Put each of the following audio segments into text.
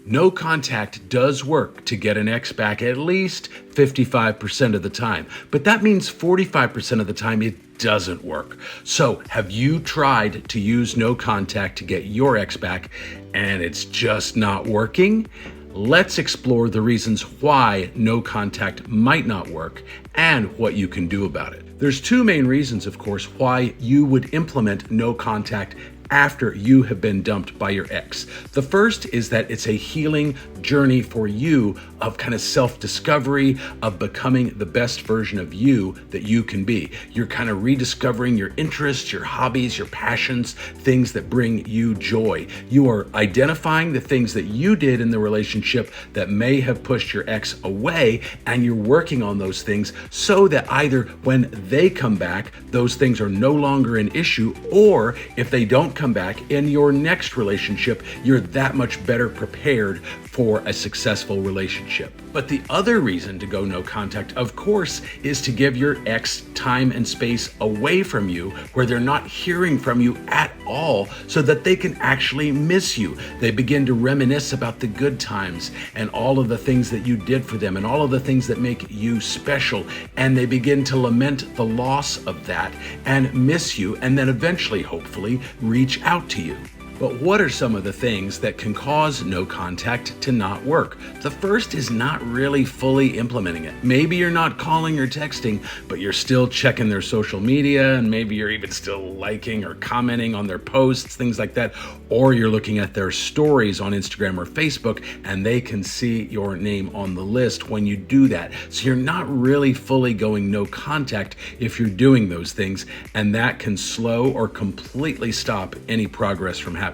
No contact does work to get an ex back at least 55% of the time, but that means 45% of the time it doesn't work. So, have you tried to use no contact to get your ex back and it's just not working? Let's explore the reasons why no contact might not work and what you can do about it. There's two main reasons, of course, why you would implement no contact after you have been dumped by your ex. The first is that it's a healing journey for you of kind of self-discovery, of becoming the best version of you that you can be. You're kind of rediscovering your interests, your hobbies, your passions, things that bring you joy. You are identifying the things that you did in the relationship that may have pushed your ex away, and you're working on those things so that either when they come back, those things are no longer an issue, or if they don't come back in your next relationship, you're that much better prepared for a successful relationship. But the other reason to go no contact, of course, is to give your ex time and space away from you where they're not hearing from you at all so that they can actually miss you. They begin to reminisce about the good times and all of the things that you did for them and all of the things that make you special. And they begin to lament the loss of that and miss you, and then eventually, hopefully, reach out to you. But what are some of the things that can cause no contact to not work? The first is not really fully implementing it. Maybe you're not calling or texting, but you're still checking their social media, and maybe you're even still liking or commenting on their posts, things like that. Or you're looking at their stories on Instagram or Facebook, and they can see your name on the list when you do that. So you're not really fully going no contact if you're doing those things, and that can slow or completely stop any progress from happening.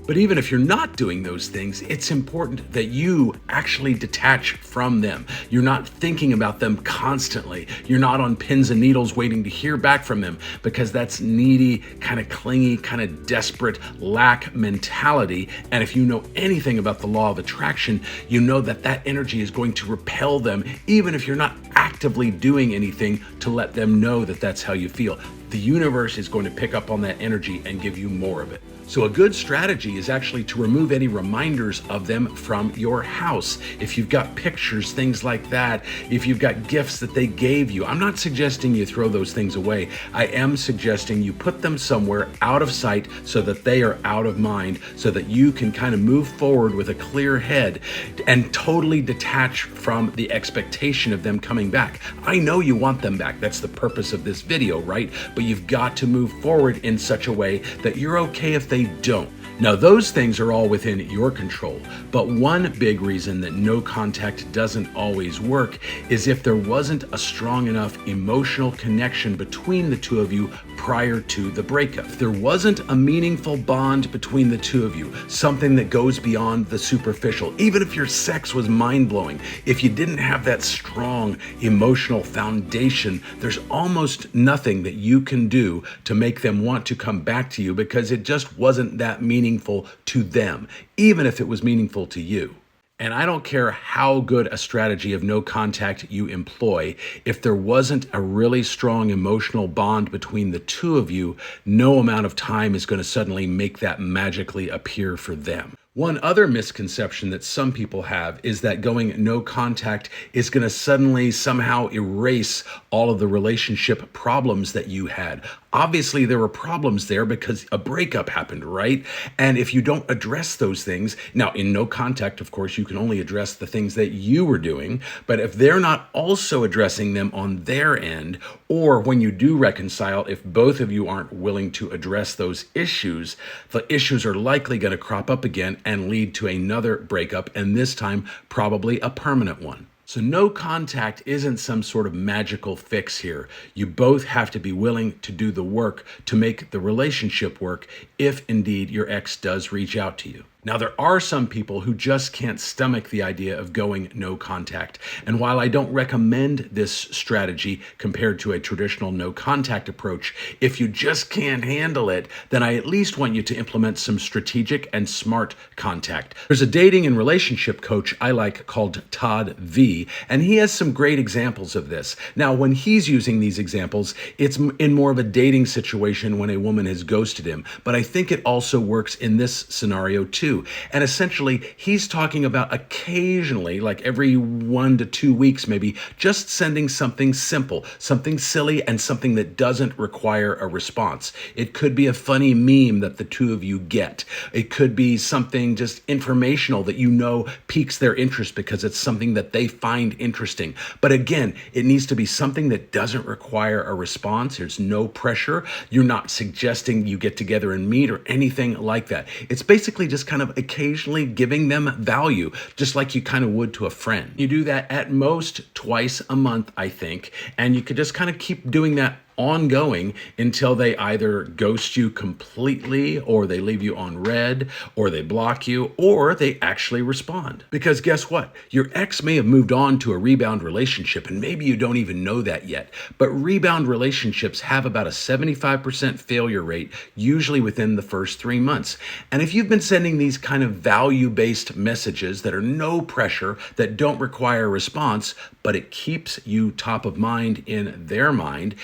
But even if you're not doing those things, it's important that you actually detach from them. You're not thinking about them constantly. You're not on pins and needles waiting to hear back from them, because that's needy, kind of clingy, kind of desperate lack mentality. And if you know anything about the law of attraction, you know that that energy is going to repel them, even if you're not actively doing anything to let them know that that's how you feel. The universe is going to pick up on that energy and give you more of it. So a good strategy is actually to remove any reminders of them from your house. If you've got pictures, things like that, if you've got gifts that they gave you, I'm not suggesting you throw those things away. I am suggesting you put them somewhere out of sight so that they are out of mind, so that you can kind of move forward with a clear head and totally detach from the expectation of them coming back. I know you want them back. That's the purpose of this video, right? But you've got to move forward in such a way that you're okay if they don't. Now, those things are all within your control, but one big reason that no contact doesn't always work is if there wasn't a strong enough emotional connection between the two of you prior to the breakup. If there wasn't a meaningful bond between the two of you, something that goes beyond the superficial, even if your sex was mind-blowing, if you didn't have that strong emotional foundation, there's almost nothing that you can do to make them want to come back to you, because it just wasn't that meaningful to them, even if it was meaningful to you. And I don't care how good a strategy of no contact you employ, if there wasn't a really strong emotional bond between the two of you, no amount of time is going to suddenly make that magically appear for them. One other misconception that some people have is that going no contact is going to suddenly somehow erase all of the relationship problems that you had. Obviously, there were problems there because a breakup happened, right? And if you don't address those things, now in no contact, of course, you can only address the things that you were doing. But if they're not also addressing them on their end, or when you do reconcile, if both of you aren't willing to address those issues, the issues are likely going to crop up again and lead to another breakup, and this time probably a permanent one. So no contact isn't some sort of magical fix here. You both have to be willing to do the work to make the relationship work, if indeed your ex does reach out to you. Now, there are some people who just can't stomach the idea of going no contact. And while I don't recommend this strategy compared to a traditional no contact approach, if you just can't handle it, then I at least want you to implement some strategic and smart contact. There's a dating and relationship coach I like called Todd V, and he has some great examples of this. Now, when he's using these examples, it's in more of a dating situation when a woman has ghosted him, but I think it also works in this scenario too. too. And essentially, he's talking about occasionally, like every 1 to 2 weeks maybe, just sending something simple, something silly, and something that doesn't require a response. It could be a funny meme that the two of you get. It could be something just informational that you know piques their interest because it's something that they find interesting. But again, it needs to be something that doesn't require a response. There's no pressure. You're not suggesting you get together and meet or anything like that. It's basically just kind of occasionally giving them value, just like you kind of would to a friend. You do that at most twice a month, I think, and you could just kind of keep doing that ongoing until they either ghost you completely, or they leave you on red, or they block you, or they actually respond. Because guess what? Your ex may have moved on to a rebound relationship, and maybe you don't even know that yet. But rebound relationships have about a 75% failure rate, usually within the first 3 months. And if you've been sending these kind of value-based messages that are no pressure, that don't require a response, but it keeps you top of mind in their mind,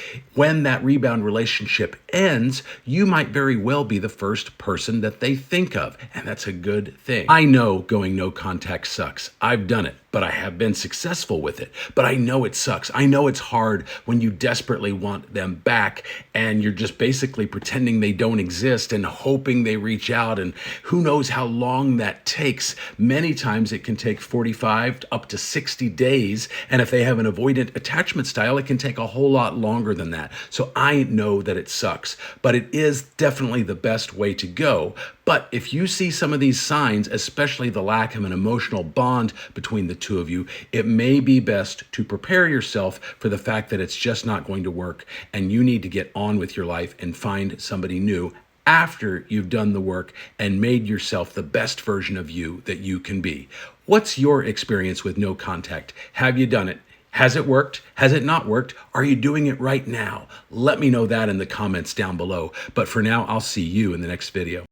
when that rebound relationship ends, you might very well be the first person that they think of. And that's a good thing. I know going no contact sucks. I've done it, but I have been successful with it. But I know it sucks. I know it's hard when you desperately want them back and you're just basically pretending they don't exist and hoping they reach out. And who knows how long that takes. Many times it can take 45 up to 60 days. And if they have an avoidant attachment style, it can take a whole lot longer than that. So I know that it sucks, but it is definitely the best way to go. But if you see some of these signs, especially the lack of an emotional bond between the two of you, it may be best to prepare yourself for the fact that it's just not going to work and you need to get on with your life and find somebody new after you've done the work and made yourself the best version of you that you can be. What's your experience with no contact? Have you done it? Has it worked? Has it not worked? Are you doing it right now? Let me know that in the comments down below. But for now, I'll see you in the next video.